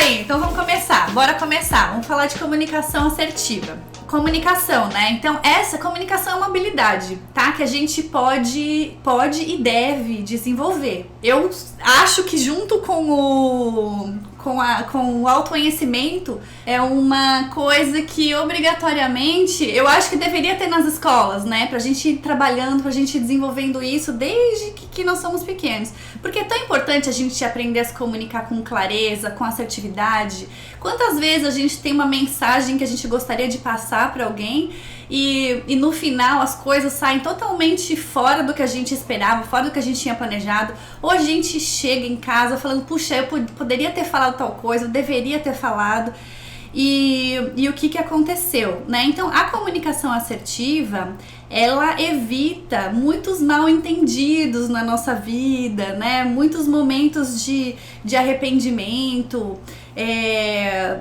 aí, então vamos começar. Bora começar. Vamos falar de comunicação assertiva. Comunicação, né? Então, essa comunicação é uma habilidade, tá? Que a gente pode e deve desenvolver. Eu acho que junto com o autoconhecimento é uma coisa que obrigatoriamente eu acho que deveria ter nas escolas, né? Pra gente ir trabalhando, pra gente ir desenvolvendo isso desde que nós somos pequenos. Porque é tão importante a gente aprender a se comunicar com clareza, com assertividade. Quantas vezes a gente tem uma mensagem que a gente gostaria de passar pra alguém e no final as coisas saem totalmente fora do que a gente esperava, fora do que a gente tinha planejado, ou a gente chega em casa falando, puxa, eu poderia ter falado tal coisa, eu deveria ter falado, e o que aconteceu, né? Então, a comunicação assertiva, ela evita muitos mal entendidos na nossa vida, né? Muitos momentos de arrependimento,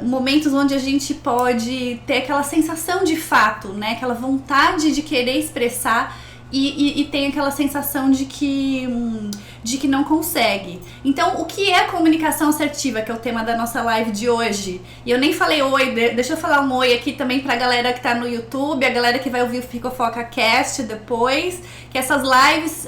momentos onde a gente pode ter aquela sensação de fato, né? Aquela vontade de querer expressar e tem aquela sensação de que não consegue. Então, o que é comunicação assertiva, que é o tema da nossa live de hoje? E eu nem falei oi, deixa eu falar um oi aqui também pra galera que tá no YouTube, a galera que vai ouvir o Ficofoca Cast depois, que essas lives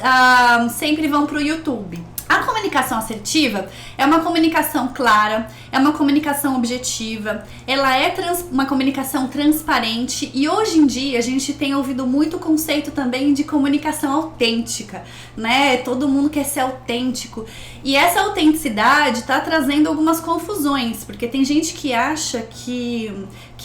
sempre vão pro YouTube. A comunicação assertiva é uma comunicação clara, é uma comunicação objetiva, ela é uma comunicação transparente e hoje em dia a gente tem ouvido muito o conceito também de comunicação autêntica, né? Todo mundo quer ser autêntico e essa autenticidade tá trazendo algumas confusões, porque tem gente que acha que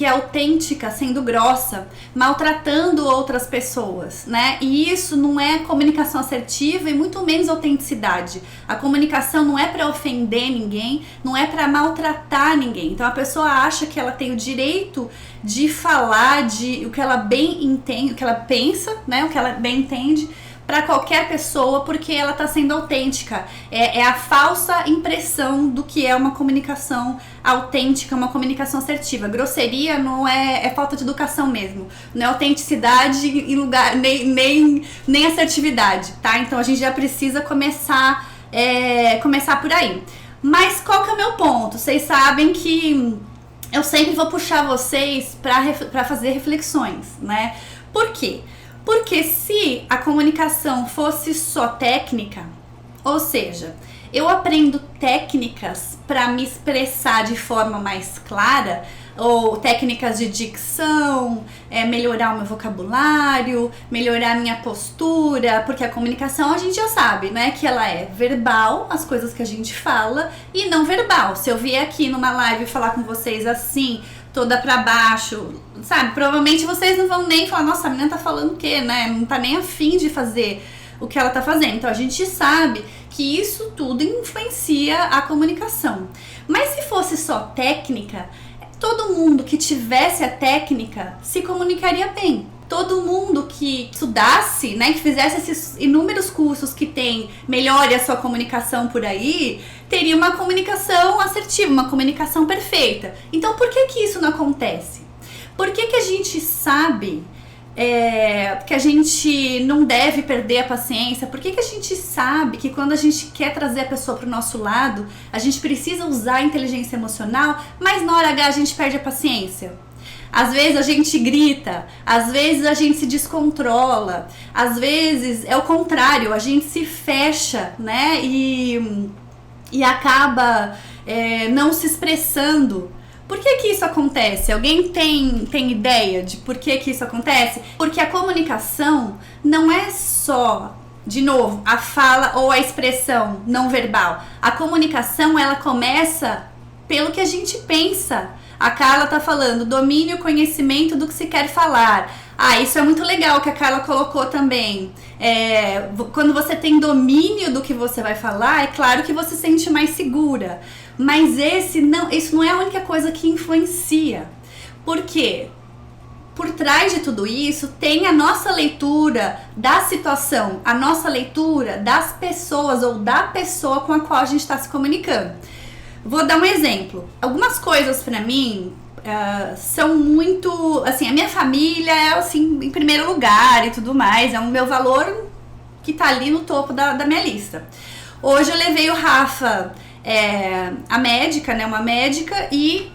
é autêntica sendo grossa, maltratando outras pessoas, né? E isso não é comunicação assertiva e muito menos autenticidade. A comunicação não é para ofender ninguém, não é para maltratar ninguém. Então a pessoa acha que ela tem o direito de falar o que ela bem entende, o que ela pensa, né? O que ela bem entende para qualquer pessoa porque ela está sendo autêntica. É a falsa impressão do que é uma comunicação autêntica, uma comunicação assertiva. Grosseria não é falta de educação mesmo. Não é autenticidade em lugar, nem assertividade, tá? Então a gente já precisa começar por aí. Mas qual que é o meu ponto? Vocês sabem que eu sempre vou puxar vocês para fazer reflexões, né? Por quê? Porque se a comunicação fosse só técnica, ou seja, eu aprendo técnicas para me expressar de forma mais clara, ou técnicas de dicção, melhorar o meu vocabulário, melhorar a minha postura, porque a comunicação a gente já sabe, né, que ela é verbal, as coisas que a gente fala, e não verbal. Se eu vier aqui numa live falar com vocês assim, toda pra baixo, sabe? Provavelmente vocês não vão nem falar, nossa, a menina tá falando o quê, né? Não tá nem afim de fazer o que ela tá fazendo. Então a gente sabe que isso tudo influencia a comunicação. Mas se fosse só técnica, todo mundo que tivesse a técnica se comunicaria bem. Todo mundo que estudasse, né, que fizesse esses inúmeros cursos que tem, melhore a sua comunicação por aí, teria uma comunicação assertiva, uma comunicação perfeita. Então, por que isso não acontece? Por que a gente sabe que a gente não deve perder a paciência? Por que a gente sabe que quando a gente quer trazer a pessoa para o nosso lado, a gente precisa usar a inteligência emocional, mas na hora H a gente perde a paciência? Às vezes a gente grita, às vezes a gente se descontrola, às vezes é o contrário, a gente se fecha, né, e acaba não se expressando. Por que isso acontece? Alguém tem ideia de por que isso acontece? Porque a comunicação não é só, de novo, a fala ou a expressão não verbal. A comunicação, ela começa pelo que a gente pensa. A Carla tá falando, domínio, conhecimento do que se quer falar. Isso é muito legal que a Carla colocou também. Quando você tem domínio do que você vai falar, é claro que você se sente mais segura. Mas isso não é a única coisa que influencia. Por quê? Por trás de tudo isso tem a nossa leitura da situação, a nossa leitura das pessoas ou da pessoa com a qual a gente está se comunicando. Vou dar um exemplo. Algumas coisas pra mim são muito, assim, a minha família é assim, em primeiro lugar e tudo mais, é o meu valor que tá ali no topo da minha lista. Hoje eu levei o Rafa a médica, né, uma médica, e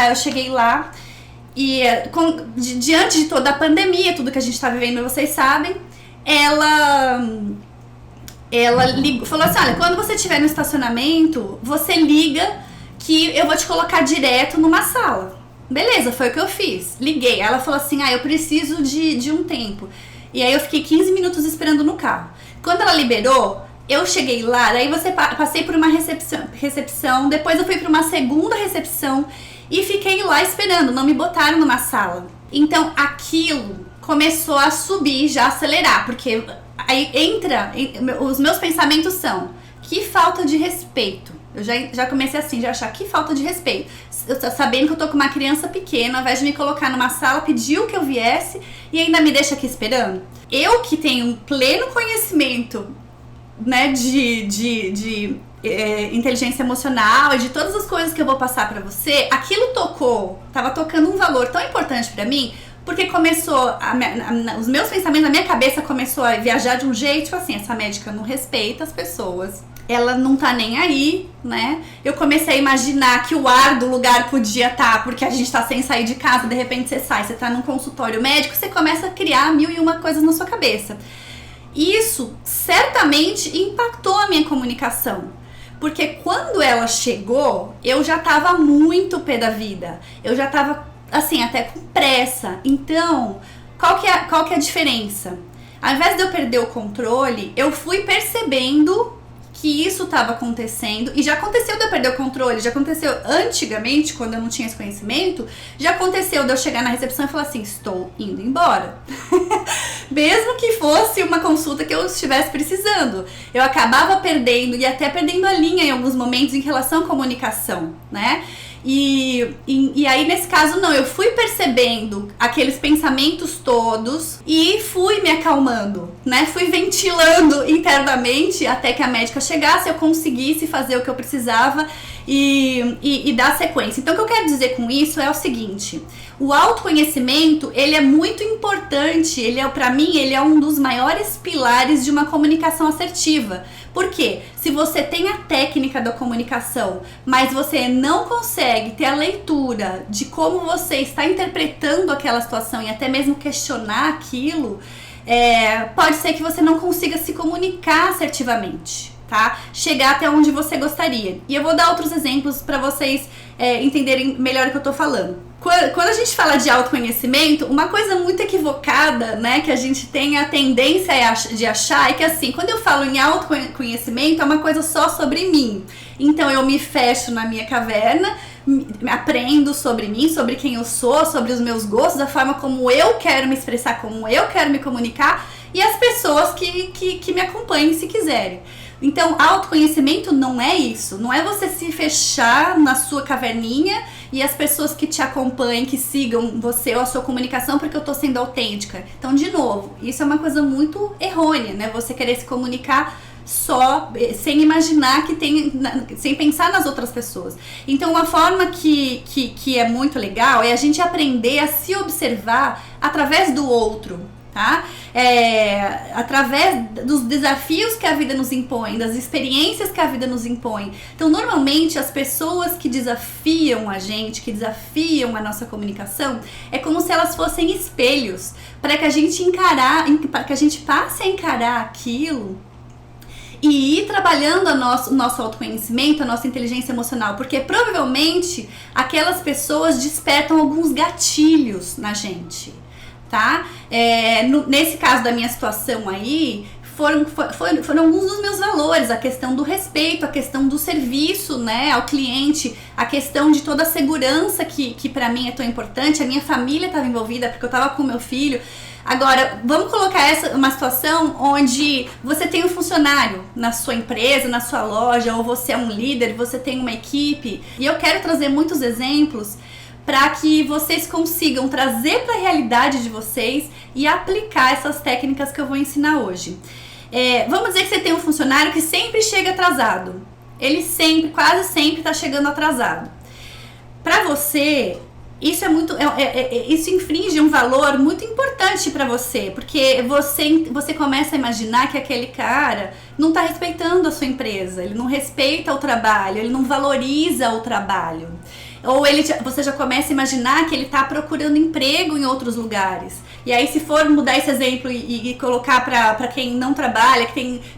eu cheguei lá e diante de toda a pandemia, tudo que a gente tá vivendo, vocês sabem, ela falou assim, olha, quando você estiver no estacionamento, você liga que eu vou te colocar direto numa sala. Beleza, foi o que eu fiz. Liguei. Ela falou assim, eu preciso de um tempo. E aí eu fiquei 15 minutos esperando no carro. Quando ela liberou, eu cheguei lá, daí passei por uma recepção, depois eu fui para uma segunda recepção e fiquei lá esperando, não me botaram numa sala. Então aquilo começou a subir, já acelerar, porque aí os meus pensamentos são, que falta de respeito. Eu já comecei assim, já achar que falta de respeito. Eu tô sabendo que eu tô com uma criança pequena, ao invés de me colocar numa sala, pediu que eu viesse e ainda me deixa aqui esperando. Eu que tenho um pleno conhecimento, né, de inteligência emocional e de todas as coisas que eu vou passar pra você, aquilo tava tocando um valor tão importante pra mim, porque começou, os meus pensamentos, a minha cabeça começou a viajar de um jeito, tipo assim, essa médica não respeita as pessoas, ela não tá nem aí, né? Eu comecei a imaginar que o ar do lugar podia estar, porque a gente tá sem sair de casa, de repente você sai, você tá num consultório médico, você começa a criar 1001 coisas na sua cabeça. Isso certamente impactou a minha comunicação, porque quando ela chegou, eu já tava muito pé da vida, eu já tava assim, até com pressa. Então, qual que é a diferença? Ao invés de eu perder o controle, eu fui percebendo que isso estava acontecendo, e já aconteceu de eu perder o controle, já aconteceu antigamente, quando eu não tinha esse conhecimento, já aconteceu de eu chegar na recepção e falar assim, estou indo embora. Mesmo que fosse uma consulta que eu estivesse precisando. Eu acabava perdendo, e até perdendo a linha em alguns momentos em relação à comunicação, né? E aí nesse caso não, eu fui percebendo aqueles pensamentos todos e fui me acalmando, né? Fui ventilando internamente até que a médica chegasse, eu conseguisse fazer o que eu precisava e dar sequência. Então o que eu quero dizer com isso é o seguinte, o autoconhecimento, ele é muito importante, pra mim, ele é um dos maiores pilares de uma comunicação assertiva. Por quê? Se você tem a técnica da comunicação, mas você não consegue ter a leitura de como você está interpretando aquela situação e até mesmo questionar aquilo, pode ser que você não consiga se comunicar assertivamente, tá? Chegar até onde você gostaria. E eu vou dar outros exemplos para vocês entenderem melhor o que eu tô falando. Quando a gente fala de autoconhecimento, uma coisa muito equivocada, né, que a gente tem a tendência de achar é que assim, quando eu falo em autoconhecimento, é uma coisa só sobre mim. Então eu me fecho na minha caverna, aprendo sobre mim, sobre quem eu sou, sobre os meus gostos, a forma como eu quero me expressar, como eu quero me comunicar, e as pessoas que me acompanhem se quiserem. Então, autoconhecimento não é isso, não é você se fechar na sua caverninha e as pessoas que te acompanhem, que sigam você ou a sua comunicação porque eu tô sendo autêntica. Então, de novo, isso é uma coisa muito errônea, né? Você querer se comunicar só, sem imaginar sem pensar nas outras pessoas. Então, uma forma que é muito legal é a gente aprender a se observar através do outro, tá? Através dos desafios que a vida nos impõe, das experiências que a vida nos impõe. Então, normalmente, as pessoas que desafiam a gente, que desafiam a nossa comunicação, é como se elas fossem espelhos para que a gente passe a encarar aquilo e ir trabalhando o nosso autoconhecimento, a nossa inteligência emocional, porque provavelmente aquelas pessoas despertam alguns gatilhos na gente, tá? Nesse caso da minha situação aí, foram alguns dos meus valores, a questão do respeito, a questão do serviço, né, ao cliente, a questão de toda a segurança que pra mim é tão importante. A minha família estava envolvida porque eu estava com meu filho. Agora, vamos colocar uma situação onde você tem um funcionário na sua empresa, na sua loja, ou você é um líder, você tem uma equipe, e eu quero trazer muitos exemplos para que vocês consigam trazer para a realidade de vocês e aplicar essas técnicas que eu vou ensinar hoje. Vamos dizer que você tem um funcionário que sempre chega atrasado. Ele quase sempre está chegando atrasado. Para você, isso é muito, isso infringe um valor muito importante pra você, porque você começa a imaginar que aquele cara não tá respeitando a sua empresa, ele não respeita o trabalho, ele não valoriza o trabalho. Ou você já começa a imaginar que ele tá procurando emprego em outros lugares. E aí, se for mudar esse exemplo e colocar pra quem não trabalha,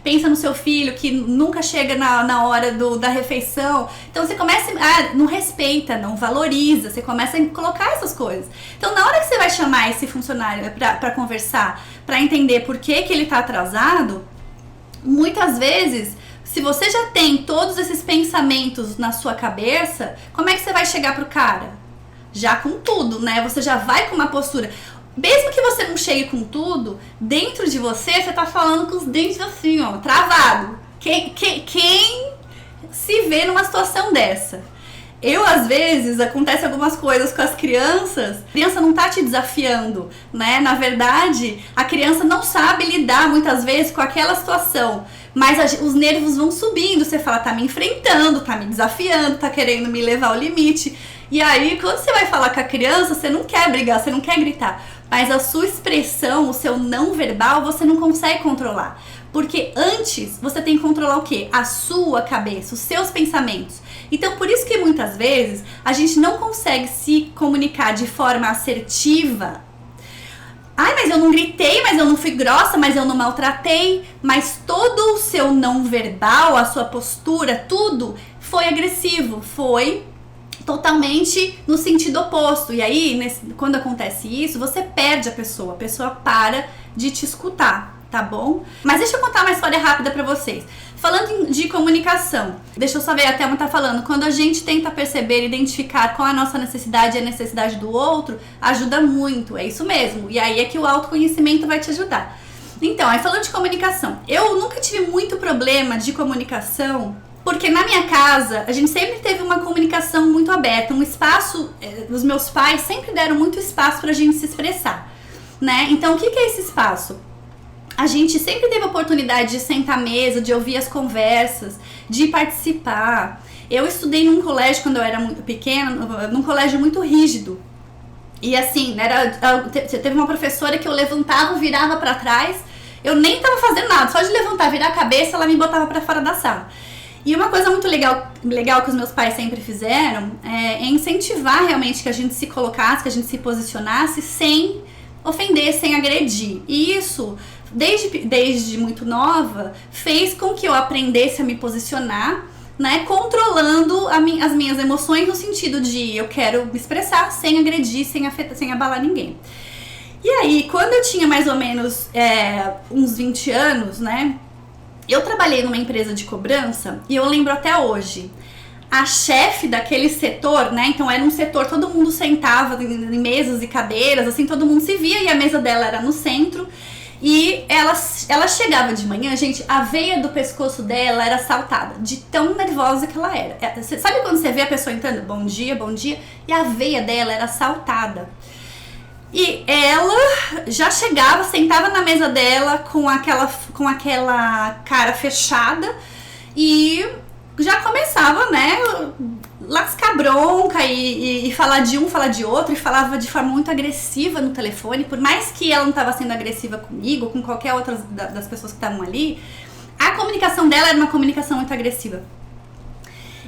pensa no seu filho que nunca chega na hora da refeição. Então você começa não respeita, não valoriza, você começa a colocar essas coisas. Então, na hora que você vai chamar esse funcionário pra conversar, pra entender por que ele tá atrasado, muitas vezes, se você já tem todos esses pensamentos na sua cabeça, como é que você vai chegar pro cara? Já com tudo, né? Você já vai com uma postura. Mesmo que você não chegue com tudo, dentro de você tá falando com os dentes assim, ó, travado. Quem se vê numa situação dessa? Às vezes, acontece algumas coisas com as crianças, a criança não tá te desafiando, né? Na verdade, a criança não sabe lidar muitas vezes com aquela situação, mas os nervos vão subindo, você fala, tá me enfrentando, tá me desafiando, tá querendo me levar ao limite. E aí, quando você vai falar com a criança, você não quer brigar, você não quer gritar, mas a sua expressão, o seu não verbal, você não consegue controlar. Porque antes, você tem que controlar o quê? A sua cabeça, os seus pensamentos. Então, por isso que muitas vezes a gente não consegue se comunicar de forma assertiva. Ai, mas eu não gritei, mas eu não fui grossa, mas eu não maltratei. Mas todo o seu não verbal, a sua postura, tudo foi agressivo, foi totalmente no sentido oposto. E aí, quando acontece isso, você perde a pessoa para de te escutar, tá bom? Mas deixa eu contar uma história rápida pra vocês. Falando de comunicação, deixa eu só ver, a Thelma tá falando, quando a gente tenta perceber e identificar qual a nossa necessidade e a necessidade do outro, ajuda muito, é isso mesmo. E aí é que o autoconhecimento vai te ajudar. Então, aí falando de comunicação, eu nunca tive muito problema de comunicação, porque na minha casa, a gente sempre teve uma comunicação muito aberta, um espaço, os meus pais sempre deram muito espaço pra gente se expressar, né? Então, o que é esse espaço? A gente sempre teve a oportunidade de sentar à mesa, de ouvir as conversas, de participar. Eu estudei num colégio quando eu era muito pequena, num colégio muito rígido. E assim, teve uma professora que eu levantava, virava pra trás, eu nem tava fazendo nada, só de levantar, virar a cabeça, ela me botava pra fora da sala. E uma coisa muito legal que os meus pais sempre fizeram é incentivar realmente que a gente se colocasse, que a gente se posicionasse sem ofender, sem agredir. E isso, desde muito nova, fez com que eu aprendesse a me posicionar, né, controlando as minhas emoções no sentido de eu quero me expressar sem agredir, sem afetar, sem abalar ninguém. E aí, quando eu tinha mais ou menos uns 20 anos, né, eu trabalhei numa empresa de cobrança e eu lembro até hoje. A chefe daquele setor, né, então era um setor, todo mundo sentava em mesas e cadeiras, assim, todo mundo se via e a mesa dela era no centro. E ela chegava de manhã, gente, a veia do pescoço dela era saltada, de tão nervosa que ela era. Sabe quando você vê a pessoa entrando, bom dia, e a veia dela era saltada. E ela já chegava, sentava na mesa dela com aquela cara fechada e já começava, né, lascar bronca e falar de um, falar de outro, e falava de forma muito agressiva no telefone. Por mais que ela não estava sendo agressiva comigo ou com qualquer outra das pessoas que estavam ali, a comunicação dela era uma comunicação muito agressiva.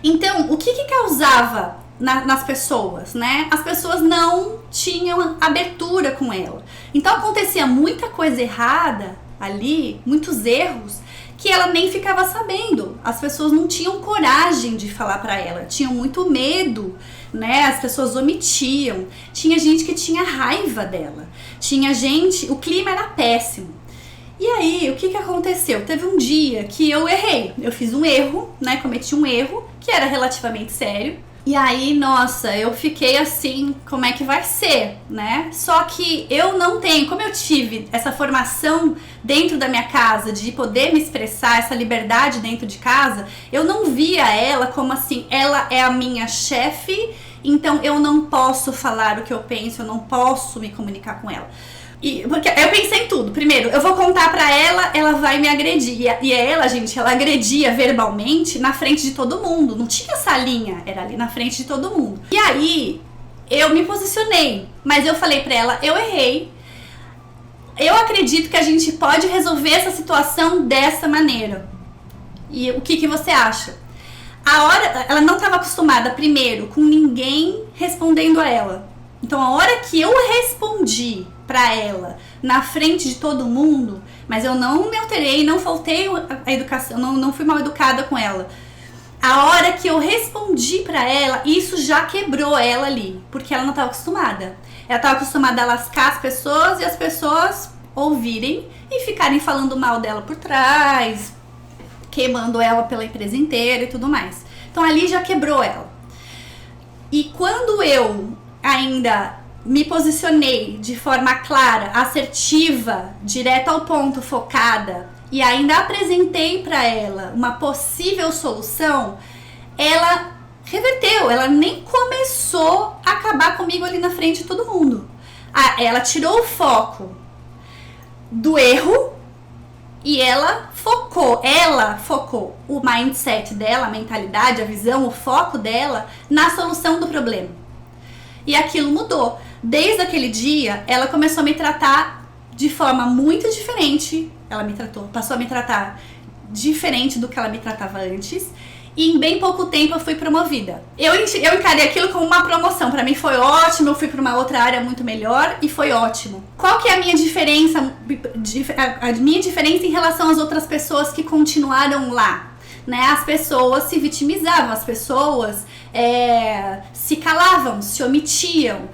Então, o que causava nas pessoas, né? As pessoas não tinham abertura com ela. Então acontecia muita coisa errada ali, muitos erros, que ela nem ficava sabendo. As pessoas não tinham coragem de falar pra ela, tinham muito medo, né? As pessoas omitiam. Tinha gente que tinha raiva dela. Tinha gente, o clima era péssimo. E aí, o que aconteceu? Teve um dia que eu errei. Eu fiz um erro, né? Cometi um erro que era relativamente sério. E aí, nossa, eu fiquei assim, como é que vai ser, né? Só que eu não tenho, como eu tive essa formação dentro da minha casa, de poder me expressar, essa liberdade dentro de casa, eu não via ela como assim, ela é a minha chefe, então eu não posso falar o que eu penso, eu não posso me comunicar com ela. Porque eu pensei em tudo. Primeiro, eu vou contar pra ela, ela vai me agredir. E ela, gente, ela agredia verbalmente na frente de todo mundo. Não tinha salinha, era ali na frente de todo mundo. E aí, eu me posicionei, mas eu falei pra ela, eu errei. Eu acredito que a gente pode resolver essa situação dessa maneira. E o que você acha? Ela não estava acostumada, primeiro, com ninguém respondendo a ela. Então, a hora que eu respondi pra ela, na frente de todo mundo, mas eu não me alterei, não faltei a educação, não fui mal educada com ela. A hora que eu respondi pra ela, isso já quebrou ela ali, porque ela não estava acostumada. Ela estava acostumada a lascar as pessoas e as pessoas ouvirem e ficarem falando mal dela por trás, queimando ela pela empresa inteira e tudo mais. Então ali já quebrou ela. E quando eu ainda me posicionei de forma clara, assertiva, direto ao ponto, focada, e ainda apresentei para ela uma possível solução, ela reverteu, ela nem começou a acabar comigo ali na frente de todo mundo. Ela tirou o foco do erro e ela focou o mindset dela, a mentalidade, a visão, o foco dela na solução do problema. E aquilo mudou. Desde aquele dia, ela começou a me tratar de forma muito diferente. Passou a me tratar diferente do que ela me tratava antes. E em bem pouco tempo eu fui promovida. Eu encarei aquilo como uma promoção. Pra mim foi ótimo, eu fui pra uma outra área muito melhor e foi ótimo. Qual que é a minha diferença? A minha diferença em relação às outras pessoas que continuaram lá? Né? As pessoas se vitimizavam, as pessoas se calavam, se omitiam.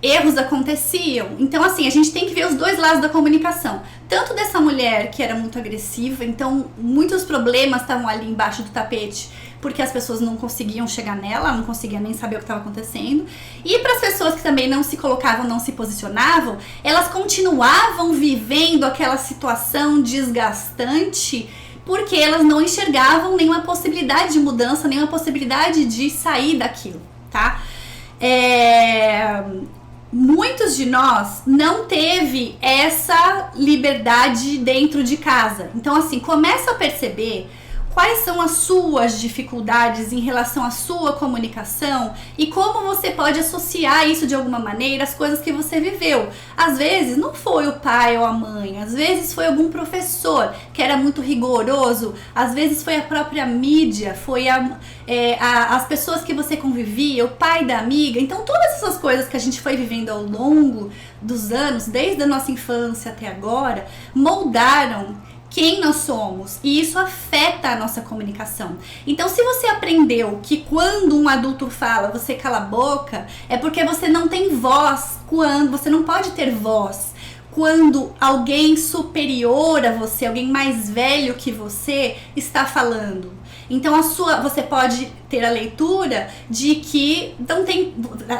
Erros aconteciam. Então, assim, a gente tem que ver os dois lados da comunicação. Tanto dessa mulher que era muito agressiva, então muitos problemas estavam ali embaixo do tapete, porque as pessoas não conseguiam chegar nela, não conseguiam nem saber o que estava acontecendo. E para as pessoas que também não se colocavam, não se posicionavam, elas continuavam vivendo aquela situação desgastante, porque elas não enxergavam nenhuma possibilidade de mudança, nenhuma possibilidade de sair daquilo, tá? Muitos de nós não teve essa liberdade dentro de casa. Então, assim, começa a perceber quais são as suas dificuldades em relação à sua comunicação e como você pode associar isso de alguma maneira às coisas que você viveu. Às vezes não foi o pai ou a mãe, às vezes foi algum professor que era muito rigoroso, às vezes foi a própria mídia, foi as pessoas que você convivia, o pai da amiga. Então todas essas coisas que a gente foi vivendo ao longo dos anos, desde a nossa infância até agora, moldaram quem nós somos, e isso afeta a nossa comunicação. Então, se você aprendeu que quando um adulto fala, você cala a boca, é porque você não tem voz, você não pode ter voz quando alguém superior a você, alguém mais velho que você está falando. Então você pode ter a leitura de que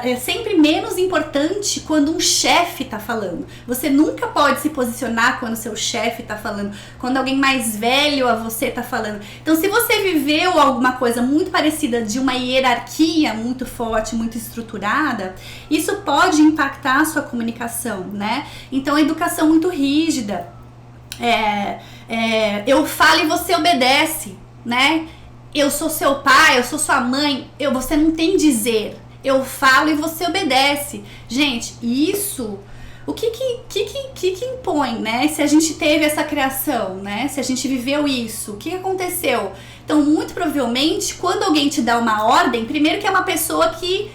é sempre menos importante quando um chefe está falando. Você nunca pode se posicionar quando seu chefe está falando, quando alguém mais velho a você está falando. Então, se você viveu alguma coisa muito parecida de uma hierarquia muito forte, muito estruturada, isso pode impactar a sua comunicação, né? Então, a educação muito rígida, eu falo e você obedece, né? Eu sou seu pai, eu sou sua mãe, você não tem dizer. Eu falo e você obedece. Gente, isso, o que impõe, né? Se a gente teve essa criação, né? Se a gente viveu isso, o que aconteceu? Então, muito provavelmente, quando alguém te dá uma ordem, primeiro que é uma pessoa que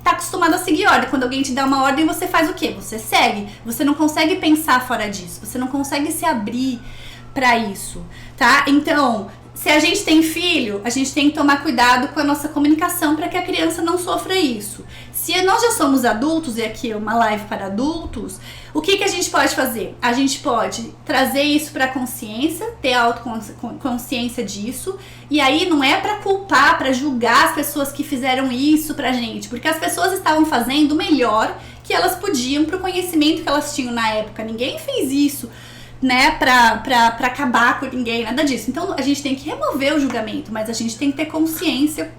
tá acostumada a seguir ordem. Quando alguém te dá uma ordem, você faz o quê? Você segue. Você não consegue pensar fora disso. Você não consegue se abrir pra isso, tá? Então, se a gente tem filho, a gente tem que tomar cuidado com a nossa comunicação para que a criança não sofra isso. Se nós já somos adultos, e aqui é uma live para adultos, o que a gente pode fazer? A gente pode trazer isso para a consciência, ter autoconsciência disso, e aí não é para culpar, para julgar as pessoas que fizeram isso pra gente, porque as pessoas estavam fazendo o melhor que elas podiam pro conhecimento que elas tinham na época. Ninguém fez isso, né, pra acabar com ninguém, nada disso. Então a gente tem que remover o julgamento, mas a gente tem que ter consciência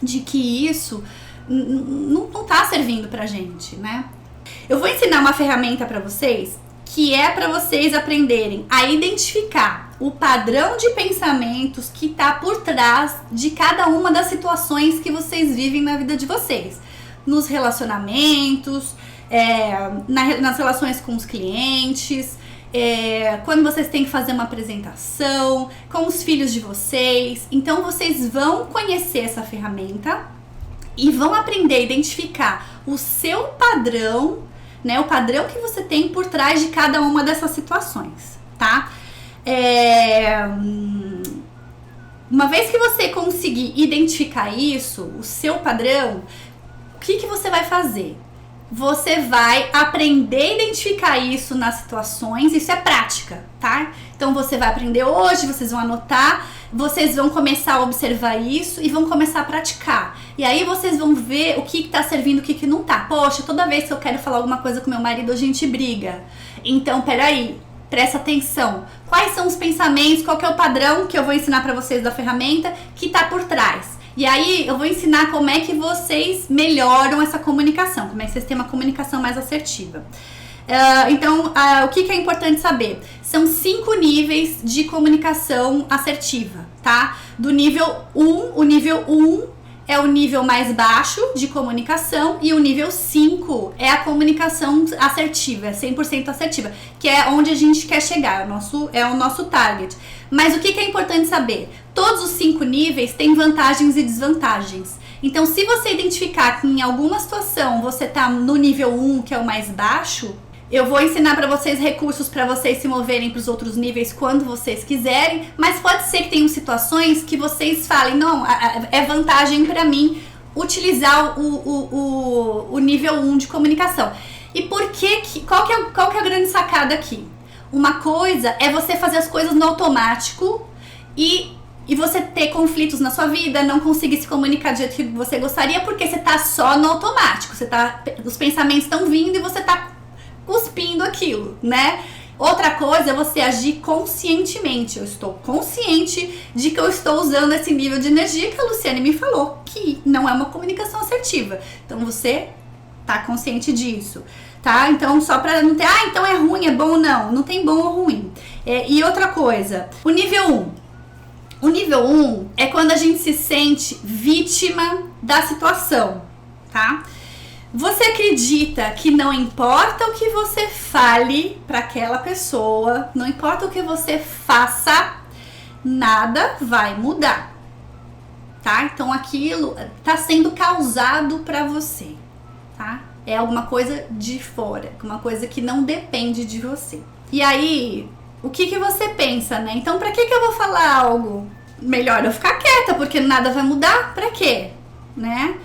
de que isso não tá servindo pra gente, né? Eu vou ensinar uma ferramenta pra vocês que é pra vocês aprenderem a identificar o padrão de pensamentos que tá por trás de cada uma das situações que vocês vivem na vida de vocês. nos relacionamentos, nas relações com os clientes, quando vocês têm que fazer uma apresentação, com os filhos de vocês. Então vocês vão conhecer essa ferramenta e vão aprender a identificar o seu padrão, né? O padrão que você tem por trás de cada uma dessas situações, tá? Uma vez que você conseguir identificar isso, o seu padrão, o que você vai fazer? Você vai aprender a identificar isso nas situações, isso é prática, tá? Então você vai aprender hoje, vocês vão anotar, vocês vão começar a observar isso e vão começar a praticar. E aí vocês vão ver o que tá servindo, o que não tá. Poxa, toda vez que eu quero falar alguma coisa com meu marido, a gente briga. Então, peraí, presta atenção. Quais são os pensamentos, qual que é o padrão que eu vou ensinar pra vocês da ferramenta que tá por trás? E aí eu vou ensinar como é que vocês melhoram essa comunicação, como é que vocês têm uma comunicação mais assertiva. Então, o que é importante saber? São 5 níveis de comunicação assertiva, tá? Do nível 1, o nível 1 é o nível mais baixo de comunicação e o nível 5 é a comunicação assertiva, 100% assertiva, que é onde a gente quer chegar, é o nosso target. Mas o que é importante saber? Todos os 5 níveis têm vantagens e desvantagens. Então, se você identificar que em alguma situação você está no nível 1, que é o mais baixo, eu vou ensinar para vocês recursos para vocês se moverem para os outros níveis quando vocês quiserem, mas pode ser que tenham situações que vocês falem, não, é vantagem para mim utilizar o nível 1 de comunicação. E por que, qual que é a grande sacada aqui? Uma coisa é você fazer as coisas no automático e você ter conflitos na sua vida, não conseguir se comunicar do jeito que você gostaria, porque você tá só no automático, os pensamentos estão vindo e você tá cuspindo aquilo, né? Outra coisa é você agir conscientemente. Eu estou consciente de que eu estou usando esse nível de energia que a Luciane me falou, que não é uma comunicação assertiva. Então você tá consciente disso, tá? Então só pra não ter, então é ruim, é bom, não tem bom ou ruim. E outra coisa, o nível 1. O nível 1 é quando a gente se sente vítima da situação, tá? Você acredita que não importa o que você fale para aquela pessoa, não importa o que você faça, nada vai mudar, tá? Então aquilo tá sendo causado para você, tá? É alguma coisa de fora, uma coisa que não depende de você. E aí, o que você pensa, né? Então, pra que eu vou falar algo? Melhor eu ficar quieta, porque nada vai mudar. Pra quê? Né?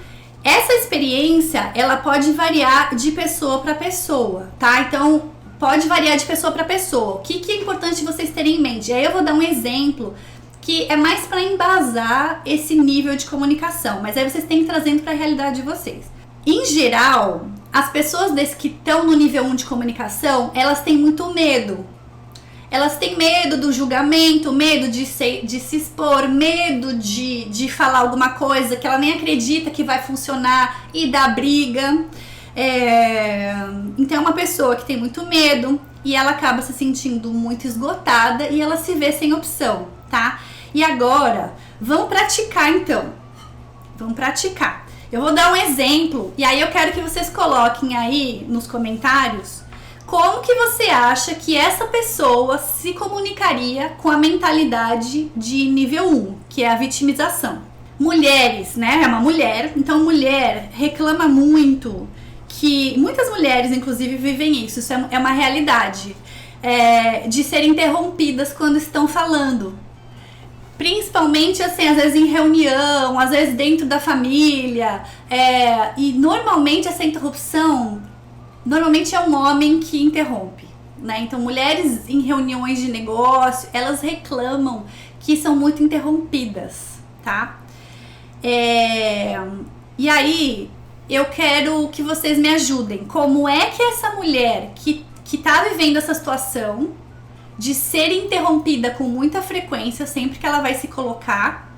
Essa experiência, ela pode variar de pessoa para pessoa, tá? Então, pode variar de pessoa para pessoa. O que é importante vocês terem em mente? Aí eu vou dar um exemplo que é mais para embasar esse nível de comunicação, mas aí vocês têm que ir trazendo para a realidade de vocês. Em geral, as pessoas que estão no nível 1 de comunicação, elas têm muito medo. Elas têm medo do julgamento, medo de se expor, medo de falar alguma coisa que ela nem acredita que vai funcionar e dar briga. Então é uma pessoa que tem muito medo e ela acaba se sentindo muito esgotada e ela se vê sem opção, tá? E agora, vamos praticar então. Vamos praticar. Eu vou dar um exemplo e aí eu quero que vocês coloquem aí nos comentários como que você acha que essa pessoa se comunicaria com a mentalidade de nível 1, que é a vitimização. Mulheres, né? É uma mulher, então mulher reclama muito, que muitas mulheres inclusive vivem isso é uma realidade, de serem interrompidas quando estão falando. Principalmente assim, às vezes em reunião, às vezes dentro da família, e normalmente essa interrupção normalmente é um homem que interrompe, né? Então, mulheres em reuniões de negócio, elas reclamam que são muito interrompidas, tá? E aí, eu quero que vocês me ajudem. Como é que essa mulher que tá vivendo essa situação de ser interrompida com muita frequência sempre que ela vai se colocar,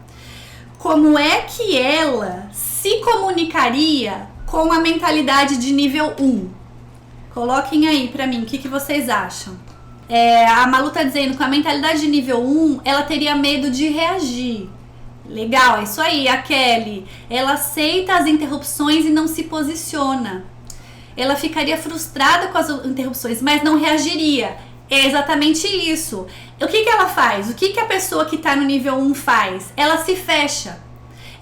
como é que ela se comunicaria com a mentalidade de nível 1? Coloquem aí pra mim, o que vocês acham? A Malu tá dizendo que a mentalidade de nível 1, ela teria medo de reagir. Legal, é isso aí, a Kelly. Ela aceita as interrupções e não se posiciona. Ela ficaria frustrada com as interrupções, mas não reagiria. É exatamente isso. O que ela faz? O que a pessoa que está no nível 1 faz? Ela se fecha.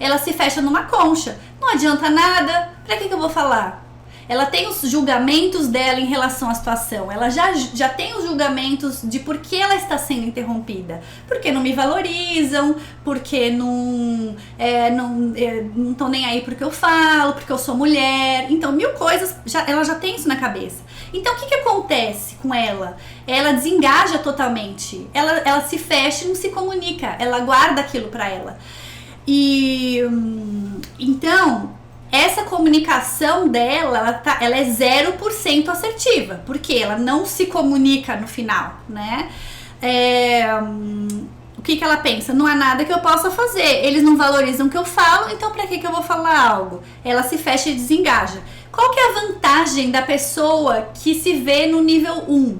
Ela se fecha numa concha. Não adianta nada. Pra que eu vou falar? Ela tem os julgamentos dela em relação à situação. Ela já tem os julgamentos de por que ela está sendo interrompida. Porque não me valorizam, porque não estão nem aí porque eu falo, porque eu sou mulher. Então, 1000 coisas, ela já tem isso na cabeça. Então, o que acontece com ela? Ela desengaja totalmente. Ela se fecha e não se comunica. Ela guarda aquilo pra ela. E então, essa comunicação dela, ela é 0% assertiva, porque ela não se comunica no final, né? O que ela pensa? Não há nada que eu possa fazer, eles não valorizam o que eu falo, então pra que eu vou falar algo? Ela se fecha e desengaja. Qual que é a vantagem da pessoa que se vê no nível 1?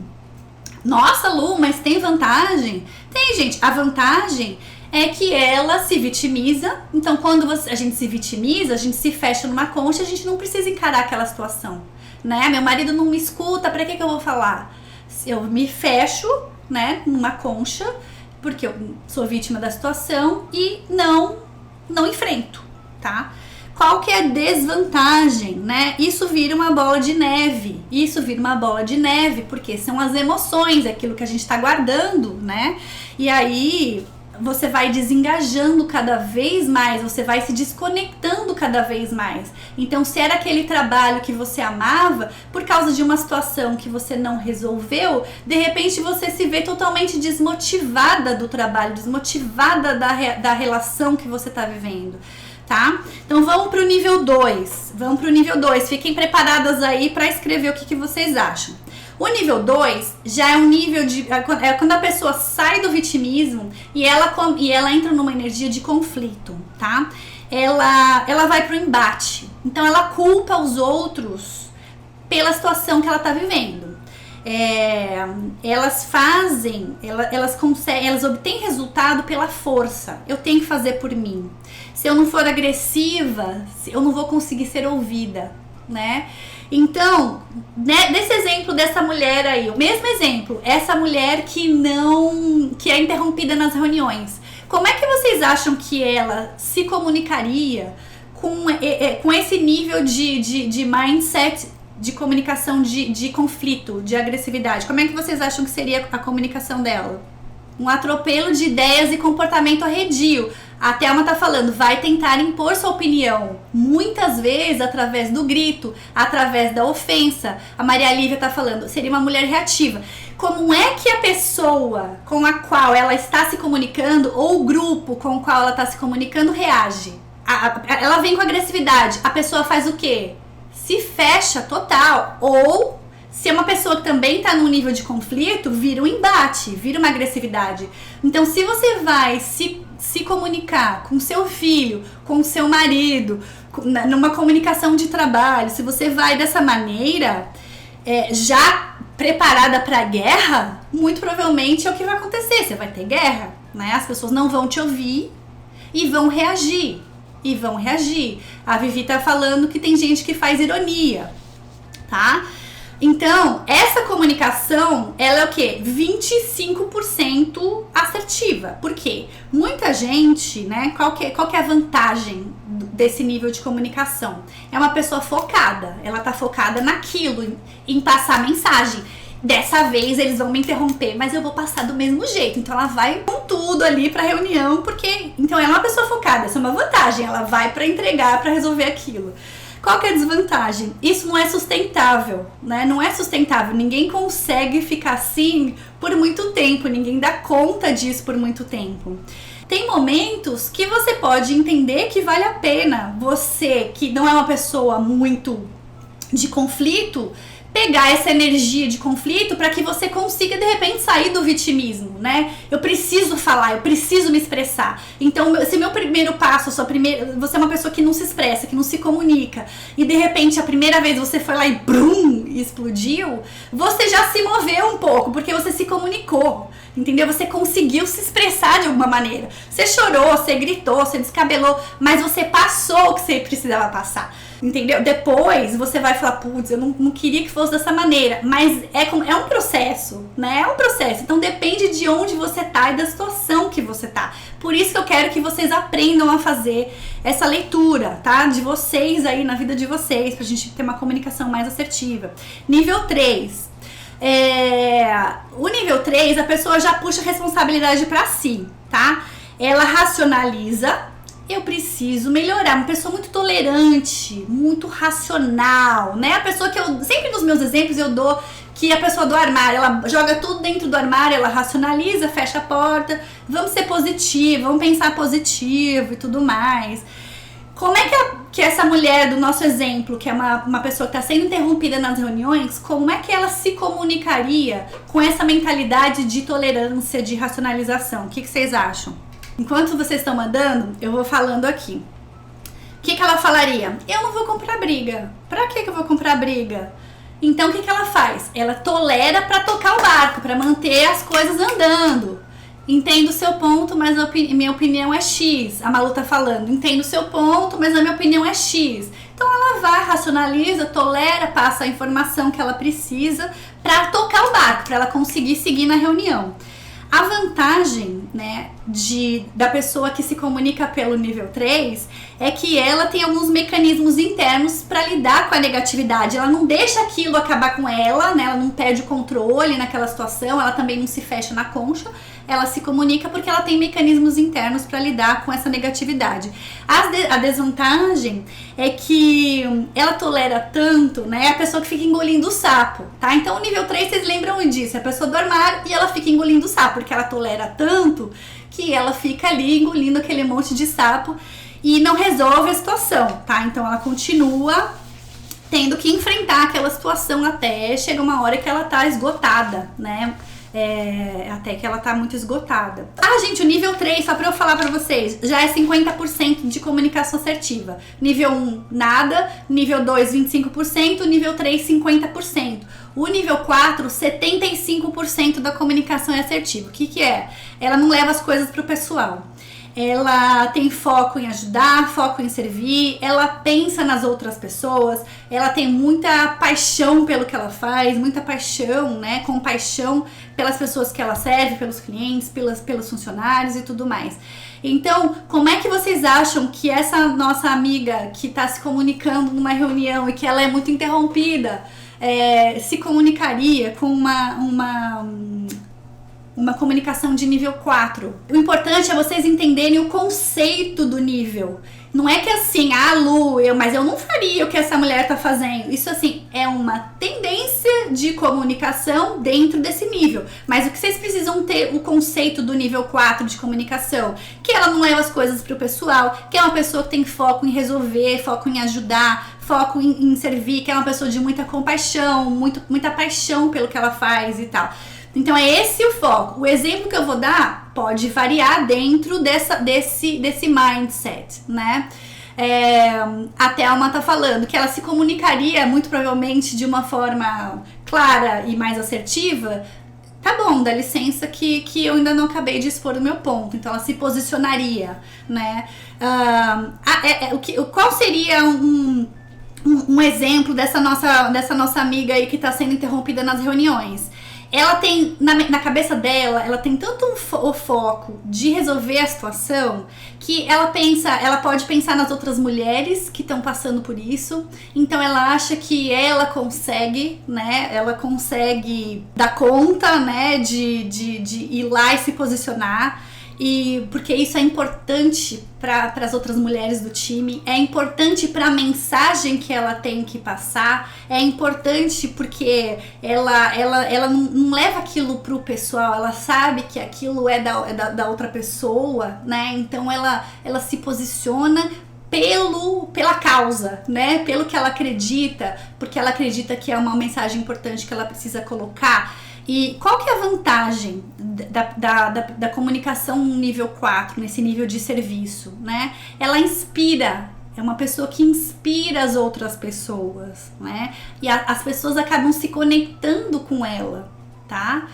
Nossa, Lu, mas tem vantagem? Tem, gente. A vantagem é que ela se vitimiza. Então, quando a gente se vitimiza, a gente se fecha numa concha, a gente não precisa encarar aquela situação, né? Meu marido não me escuta, pra que eu vou falar? Eu me fecho, né, numa concha, porque eu sou vítima da situação e não enfrento, tá? Qual que é a desvantagem, né? Isso vira uma bola de neve. Isso vira uma bola de neve, porque são as emoções, aquilo que a gente tá guardando, né? E aí você vai desengajando cada vez mais, você vai se desconectando cada vez mais. Então, se era aquele trabalho que você amava, por causa de uma situação que você não resolveu, de repente você se vê totalmente desmotivada do trabalho, desmotivada da relação que você está vivendo, tá? Então, vamos para o nível 2. Vamos para o nível 2. Fiquem preparadas aí para escrever o que vocês acham. O nível 2 já é um nível de... É quando a pessoa sai do vitimismo e ela entra numa energia de conflito, tá? Ela vai pro embate. Então, ela culpa os outros pela situação que ela tá vivendo. Elas obtêm resultado pela força. Eu tenho que fazer por mim. Se eu não for agressiva, eu não vou conseguir ser ouvida, né? Então, né, desse exemplo dessa mulher aí, o mesmo exemplo, essa mulher que é interrompida nas reuniões, como é que vocês acham que ela se comunicaria com esse nível de mindset de comunicação de conflito, de agressividade? Como é que vocês acham que seria a comunicação dela? Um atropelo de ideias e comportamento arredio. A Thelma tá falando, vai tentar impor sua opinião, muitas vezes através do grito, através da ofensa. A Maria Lívia tá falando, seria uma mulher reativa. Como é que a pessoa com a qual ela está se comunicando, ou o grupo com o qual ela está se comunicando, reage? Ela vem com agressividade, a pessoa faz o quê? Se fecha total, ou... Se é uma pessoa que também está num nível de conflito, vira um embate, vira uma agressividade. Então, se você vai se comunicar com seu filho, com seu marido, numa comunicação de trabalho, se você vai dessa maneira, já preparada para a guerra, muito provavelmente é o que vai acontecer. Você vai ter guerra, né? As pessoas não vão te ouvir e vão reagir. A Vivi tá falando que tem gente que faz ironia, tá? Então, essa comunicação, ela é o quê? 25% assertiva. Por quê? Muita gente, né? Qual que é a vantagem desse nível de comunicação? É uma pessoa focada. Ela tá focada naquilo, em passar mensagem. Dessa vez eles vão me interromper, mas eu vou passar do mesmo jeito. Então ela vai com tudo ali pra reunião, porque... Então ela é uma pessoa focada, essa é uma vantagem. Ela vai pra entregar, pra resolver aquilo. Qual que é a desvantagem? Isso não é sustentável, né? Não é sustentável. Ninguém consegue ficar assim por muito tempo. Ninguém dá conta disso por muito tempo. Tem momentos que você pode entender que vale a pena você, que não é uma pessoa muito de conflito, pegar essa energia de conflito para que você consiga, de repente, sair do vitimismo, né? Eu preciso falar, eu preciso me expressar. Então, se meu primeiro passo, você é uma pessoa que não se expressa, que não se comunica, e de repente, a primeira vez você foi lá e brum, explodiu, você já se moveu um pouco, porque você se comunicou. entendeu? Você conseguiu se expressar de alguma maneira. Você chorou, você gritou, você descabelou, mas você passou o que você precisava passar, entendeu? Depois você vai falar, putz, eu não queria que fosse dessa maneira, mas é um processo, né? É um processo, então depende de onde você tá e da situação que você tá. Por isso que eu quero que vocês aprendam a fazer essa leitura, tá? De vocês aí, na vida de vocês, pra gente ter uma comunicação mais assertiva. Nível 3. O nível 3, a pessoa já puxa a responsabilidade pra si, tá? Ela racionaliza, eu preciso melhorar. Uma pessoa muito tolerante, muito racional, né? A pessoa que eu, sempre nos meus exemplos eu dou que a pessoa do armário, ela joga tudo dentro do armário, ela racionaliza, fecha a porta, vamos ser positivo, vamos pensar positivo e tudo mais. Como é que essa mulher do nosso exemplo, que é uma pessoa que está sendo interrompida nas reuniões, como é que ela se comunicaria com essa mentalidade de tolerância, de racionalização? O que vocês acham? Enquanto vocês estão mandando, eu vou falando aqui. O que ela falaria? Eu não vou comprar briga. Pra que eu vou comprar briga? Então, o que ela faz? Ela tolera pra tocar o barco, pra manter as coisas andando. Entendo o seu ponto, mas minha opinião é X. A Malu tá falando. Entendo o seu ponto, mas a minha opinião é X. Então, ela vai, racionaliza, tolera, passa a informação que ela precisa pra tocar o barco, pra ela conseguir seguir na reunião. A vantagem, né, da pessoa que se comunica pelo nível 3 é que ela tem alguns mecanismos internos para lidar com a negatividade. Ela não deixa aquilo acabar com ela, né? Ela não perde o controle naquela situação, ela também não se fecha na concha. Ela se comunica porque ela tem mecanismos internos para lidar com essa negatividade. A desvantagem é que ela tolera tanto, né? A pessoa que fica engolindo o sapo, tá? Então o nível 3, vocês lembram disso? É a pessoa do armário e ela fica engolindo o sapo, porque ela tolera tanto que ela fica ali engolindo aquele monte de sapo e não resolve a situação, tá? Então ela continua tendo que enfrentar aquela situação até chega uma hora que ela tá esgotada, né? Até que ela tá muito esgotada. Gente, o nível 3, só pra eu falar pra vocês, já é 50% de comunicação assertiva. Nível 1, nada. Nível 2, 25%. Nível 3, 50%. O nível 4, 75% da comunicação é assertiva. O que é? Ela não leva as coisas pro pessoal. Ela tem foco em ajudar, foco em servir, ela pensa nas outras pessoas, ela tem muita paixão pelo que ela faz, muita paixão, né, compaixão pelas pessoas que ela serve, pelos clientes, pelos funcionários e tudo mais. Então, como é que vocês acham que essa nossa amiga que está se comunicando numa reunião e que ela é muito interrompida, se comunicaria com uma comunicação de nível 4. O importante é vocês entenderem o conceito do nível. Não é que assim, Lu, mas eu não faria o que essa mulher tá fazendo. Isso assim, é uma tendência de comunicação dentro desse nível. Mas o que vocês precisam ter o conceito do nível 4 de comunicação, que ela não leva as coisas pro pessoal, que é uma pessoa que tem foco em resolver, foco em ajudar, foco em servir, que é uma pessoa de muita compaixão, muita paixão pelo que ela faz e tal. Então é esse o foco. O exemplo que eu vou dar pode variar dentro desse mindset, né? A Thelma tá falando que ela se comunicaria muito provavelmente de uma forma clara e mais assertiva. Tá bom, dá licença que eu ainda não acabei de expor o meu ponto. Então ela se posicionaria, né? Qual seria um exemplo dessa nossa amiga aí que tá sendo interrompida nas reuniões? Ela tem, na cabeça dela, ela tem tanto o foco de resolver a situação que ela pode pensar nas outras mulheres que estão passando por isso. Então ela acha que ela consegue, né? Ela consegue dar conta, né? De ir lá e se posicionar. E porque isso é importante para as outras mulheres do time, é importante para a mensagem que ela tem que passar, é importante porque ela não leva aquilo pro pessoal, ela sabe que aquilo é da outra pessoa, né? Então ela se posiciona pela causa, né? Pelo que ela acredita, porque ela acredita que é uma mensagem importante que ela precisa colocar. E qual que é a vantagem da comunicação no nível 4, nesse nível de serviço, né? Ela inspira, é uma pessoa que inspira as outras pessoas, né? E as pessoas acabam se conectando com ela, tá?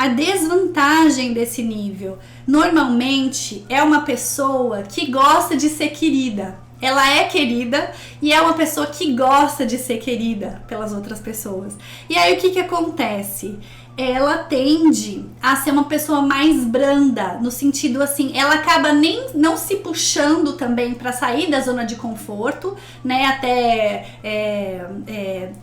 A desvantagem desse nível, normalmente, é uma pessoa que gosta de ser querida. Ela é querida e é uma pessoa que gosta de ser querida pelas outras pessoas. E aí o que acontece? Ela tende a ser uma pessoa mais branda, no sentido assim, ela acaba não se puxando também para sair da zona de conforto, né, até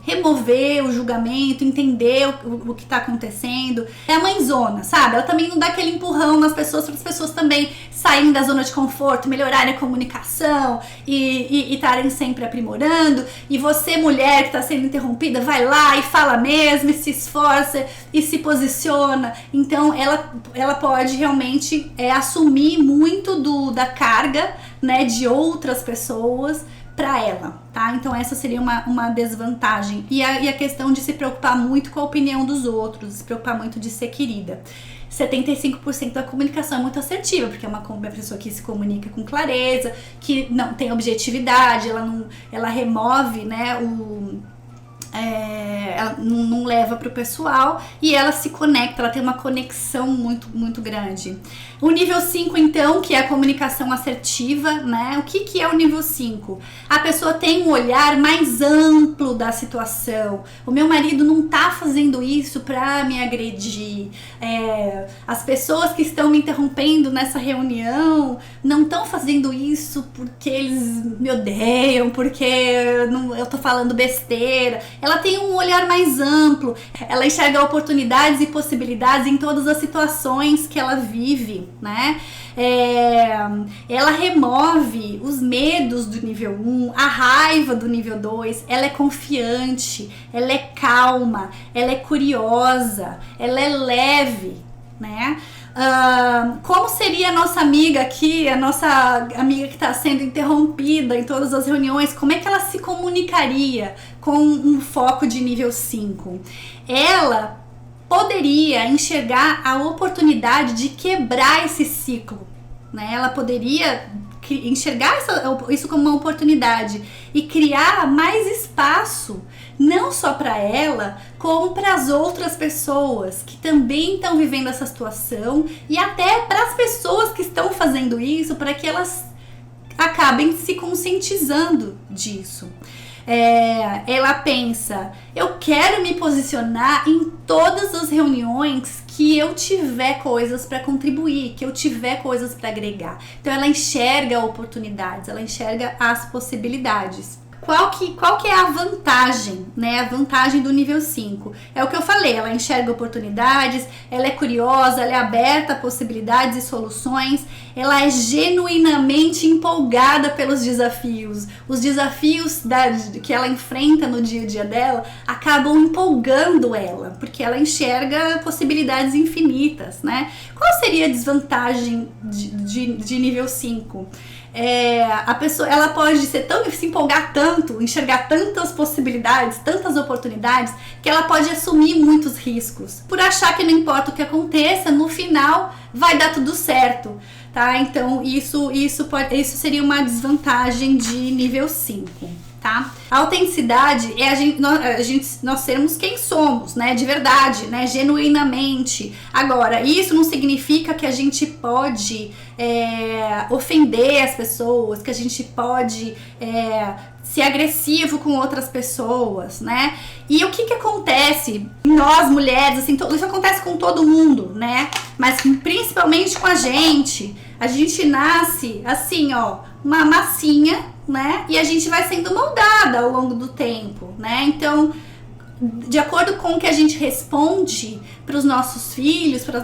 remover o julgamento, entender o que tá acontecendo. É a mãezona, sabe? Ela também não dá aquele empurrão nas pessoas, para as pessoas também saírem da zona de conforto, melhorarem a comunicação e estarem sempre aprimorando. E você, mulher que está sendo interrompida, vai lá e fala mesmo, e se esforça e se posiciona. Então ela pode realmente assumir muito da carga, né, de outras pessoas para ela, tá? Então essa seria uma desvantagem. E a questão de se preocupar muito com a opinião dos outros, se preocupar muito de ser querida. 75% da comunicação é muito assertiva, porque é uma pessoa que se comunica com clareza, que não tem objetividade, ela remove, né, ela não leva para o pessoal e ela se conecta, ela tem uma conexão muito, muito grande. O nível 5, então, que é a comunicação assertiva, né? O que é o nível 5? A pessoa tem um olhar mais amplo da situação. O meu marido não tá fazendo isso para me agredir. As pessoas que estão me interrompendo nessa reunião não estão fazendo isso porque eles me odeiam, porque eu tô falando besteira. Ela tem um olhar mais amplo, ela enxerga oportunidades e possibilidades em todas as situações que ela vive, né? Ela remove os medos do nível 1, a raiva do nível 2, ela é confiante, ela é calma, ela é curiosa, ela é leve, né? Como seria a nossa amiga aqui, a nossa amiga que está sendo interrompida em todas as reuniões, como é que ela se comunicaria com um foco de nível 5? Ela poderia enxergar a oportunidade de quebrar esse ciclo, né? Ela poderia enxergar isso como uma oportunidade e criar mais espaço, não só para ela, como para as outras pessoas que também estão vivendo essa situação e até para as pessoas que estão fazendo isso, para que elas acabem se conscientizando disso. Ela pensa, eu quero me posicionar em todas as reuniões que eu tiver coisas para contribuir, que eu tiver coisas para agregar. Então ela enxerga oportunidades, ela enxerga as possibilidades. Qual que é a vantagem, né? A vantagem do nível 5. É o que eu falei, ela enxerga oportunidades, ela é curiosa, ela é aberta a possibilidades e soluções, ela é genuinamente empolgada pelos desafios. Os desafios que ela enfrenta no dia a dia dela acabam empolgando ela, porque ela enxerga possibilidades infinitas, né? Qual seria a desvantagem de nível 5? A pessoa, ela pode se empolgar tanto, enxergar tantas possibilidades, tantas oportunidades, que ela pode assumir muitos riscos, por achar que não importa o que aconteça, no final vai dar tudo certo, tá? Então isso seria uma desvantagem de nível 5. Tá? A autenticidade é nós sermos quem somos, né? De verdade, né? Genuinamente. Agora, isso não significa que a gente pode ofender as pessoas, que a gente pode ser agressivo com outras pessoas, né? E o que acontece? Nós mulheres, assim, isso acontece com todo mundo, né? Mas principalmente com a gente nasce assim, ó, uma massinha, né? E a gente vai sendo moldada ao longo do tempo, né? Então, de acordo com o que a gente responde para os nossos filhos, para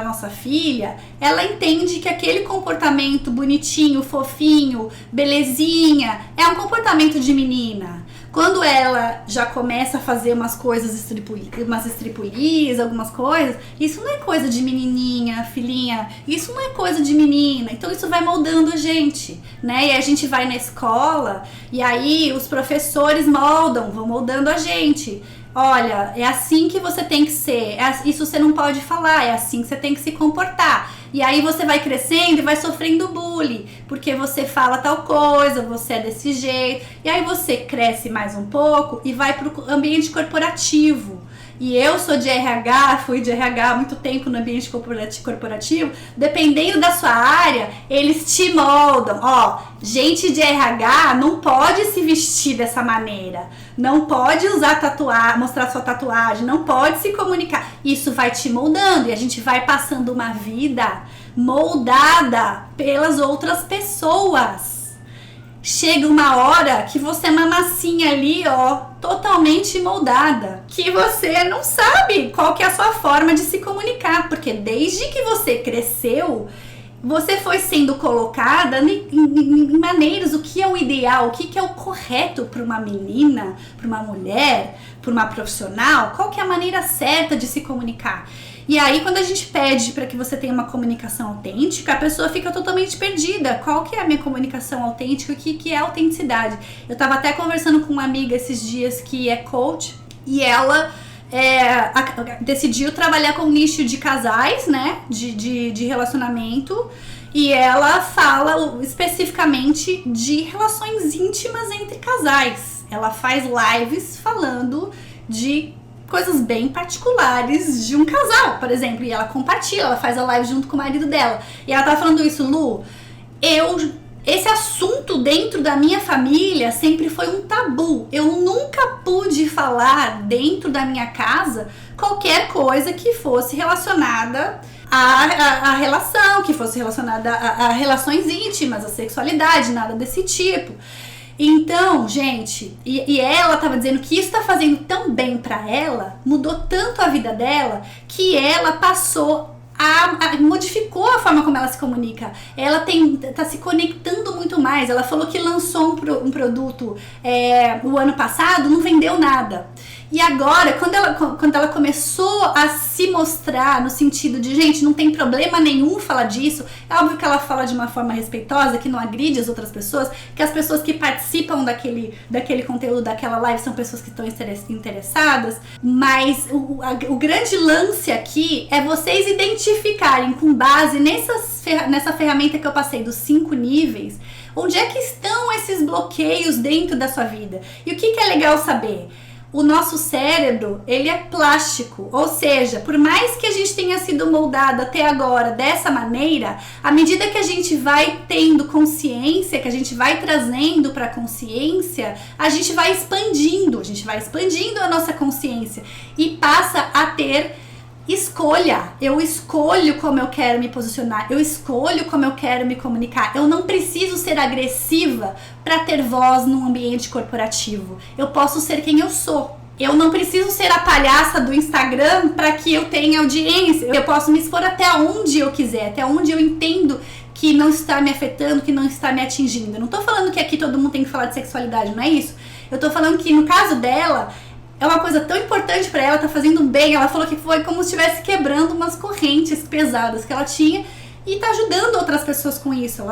nossa filha, ela entende que aquele comportamento bonitinho, fofinho, belezinha, é um comportamento de menina. Quando ela já começa a fazer umas coisas, umas estripulias, algumas coisas, isso não é coisa de menininha, filhinha, isso não é coisa de menina. Então isso vai moldando a gente, né? E a gente vai na escola e aí os professores vão moldando a gente. Olha, é assim que você tem que ser, isso você não pode falar, é assim que você tem que se comportar. E aí você vai crescendo e vai sofrendo bullying, porque você fala tal coisa, você é desse jeito. E aí você cresce mais um pouco e vai pro ambiente corporativo. e eu sou de RH, fui de RH há muito tempo no ambiente corporativo, dependendo da sua área, eles te moldam. Ó, gente de RH não pode se vestir dessa maneira, não pode usar mostrar sua tatuagem, não pode se comunicar. Isso vai te moldando e a gente vai passando uma vida moldada pelas outras pessoas. Chega uma hora que você é uma massinha ali, ó, totalmente moldada, que você não sabe qual que é a sua forma de se comunicar, porque desde que você cresceu, você foi sendo colocada em maneiras, o que é o ideal, o que é o correto para uma menina, para uma mulher, para uma profissional, qual que é a maneira certa de se comunicar. E aí, quando a gente pede para que você tenha uma comunicação autêntica, a pessoa fica totalmente perdida. Qual que é a minha comunicação autêntica? O que é autenticidade? Eu estava até conversando com uma amiga esses dias que é coach e ela decidiu trabalhar com um nicho de casais, né? De relacionamento. E ela fala especificamente de relações íntimas entre casais. Ela faz lives falando de coisas bem particulares de um casal, por exemplo, e ela compartilha, ela faz a live junto com o marido dela, e ela tá falando isso, Lu, esse assunto dentro da minha família sempre foi um tabu, eu nunca pude falar dentro da minha casa qualquer coisa que fosse relacionada à relação, que fosse relacionada a relações íntimas, a sexualidade, nada desse tipo. Então, gente, e ela tava dizendo que isso tá fazendo tão bem pra ela, mudou tanto a vida dela, que ela passou modificou a forma como ela se comunica. Ela tá se conectando muito mais. Ela falou que lançou um produto o ano passado, não vendeu nada. E agora, quando ela começou a se mostrar no sentido de, gente, não tem problema nenhum falar disso, é óbvio que ela fala de uma forma respeitosa, que não agride as outras pessoas, que as pessoas que participam daquele conteúdo, daquela live, são pessoas que estão interessadas, mas o grande lance aqui é vocês identificarem com base nessa ferramenta que eu passei dos 5 níveis, onde é que estão esses bloqueios dentro da sua vida. E o que é legal saber? O nosso cérebro, ele é plástico, ou seja, por mais que a gente tenha sido moldado até agora dessa maneira, à medida que a gente vai tendo consciência, que a gente vai trazendo para a consciência, a gente vai expandindo a nossa consciência e passa a ter escolha. Eu escolho como eu quero me posicionar, eu escolho como eu quero me comunicar. Eu não preciso ser agressiva para ter voz num ambiente corporativo. Eu posso ser quem eu sou. Eu não preciso ser a palhaça do Instagram para que eu tenha audiência. Eu posso me expor até onde eu quiser, até onde eu entendo que não está me afetando, que não está me atingindo. Eu não tô falando que aqui todo mundo tem que falar de sexualidade, não é isso. Eu tô falando que no caso dela, é uma coisa tão importante pra ela, tá fazendo bem. Ela falou que foi como se estivesse quebrando umas correntes pesadas que ela tinha e tá ajudando outras pessoas com isso.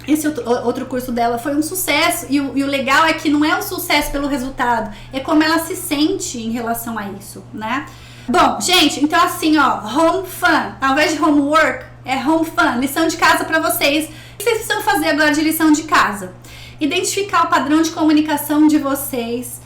Esse outro curso dela foi um sucesso e o legal é que não é um sucesso pelo resultado, é como ela se sente em relação a isso, né? Bom, gente, então assim, ó, home fun, ao invés de homework, é home fun, lição de casa pra vocês. O que vocês precisam fazer agora de lição de casa? Identificar o padrão de comunicação de vocês,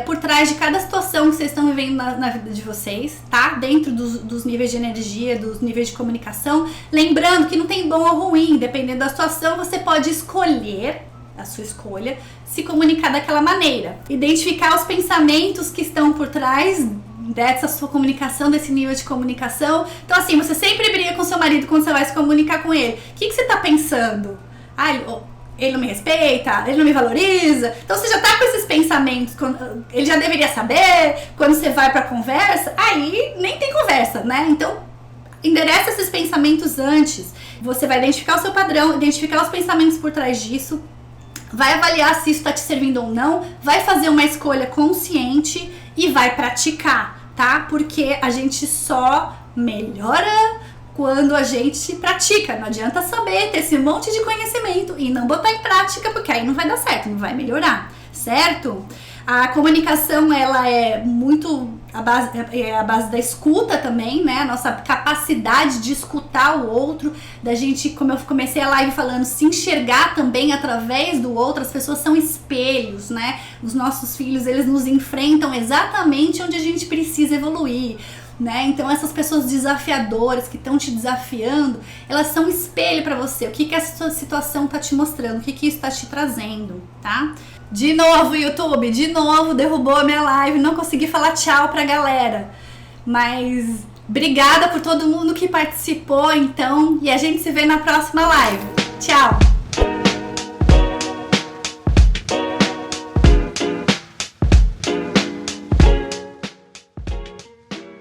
por trás de cada situação que vocês estão vivendo na vida de vocês, tá? Dentro dos níveis de energia, dos níveis de comunicação. Lembrando que não tem bom ou ruim, dependendo da situação, você pode escolher, a sua escolha, se comunicar daquela maneira. Identificar os pensamentos que estão por trás dessa sua comunicação, desse nível de comunicação. Então assim, você sempre briga com seu marido quando você vai se comunicar com ele. O que você tá pensando? Ele não me respeita, ele não me valoriza. Então você já tá com esses pensamentos, ele já deveria saber, quando você vai pra conversa, aí nem tem conversa, né? Então endereça esses pensamentos antes. Você vai identificar o seu padrão, identificar os pensamentos por trás disso, vai avaliar se isso tá te servindo ou não, vai fazer uma escolha consciente e vai praticar, tá? Porque a gente só melhora quando a gente pratica. Não adianta saber, ter esse monte de conhecimento e não botar em prática, porque aí não vai dar certo, não vai melhorar, certo? A comunicação, ela é muito é a base da escuta também, né? A nossa capacidade de escutar o outro, da gente, como eu comecei a live falando, se enxergar também através do outro. As pessoas são espelhos, né? Os nossos filhos, eles nos enfrentam exatamente onde a gente precisa evoluir, né? Então essas pessoas desafiadoras que estão te desafiando, elas são espelho para você. O que essa situação tá te mostrando? O que isso tá te trazendo, tá? De novo, YouTube, de novo derrubou a minha live, não consegui falar tchau pra galera. Mas obrigada por todo mundo que participou, então, e a gente se vê na próxima live. Tchau!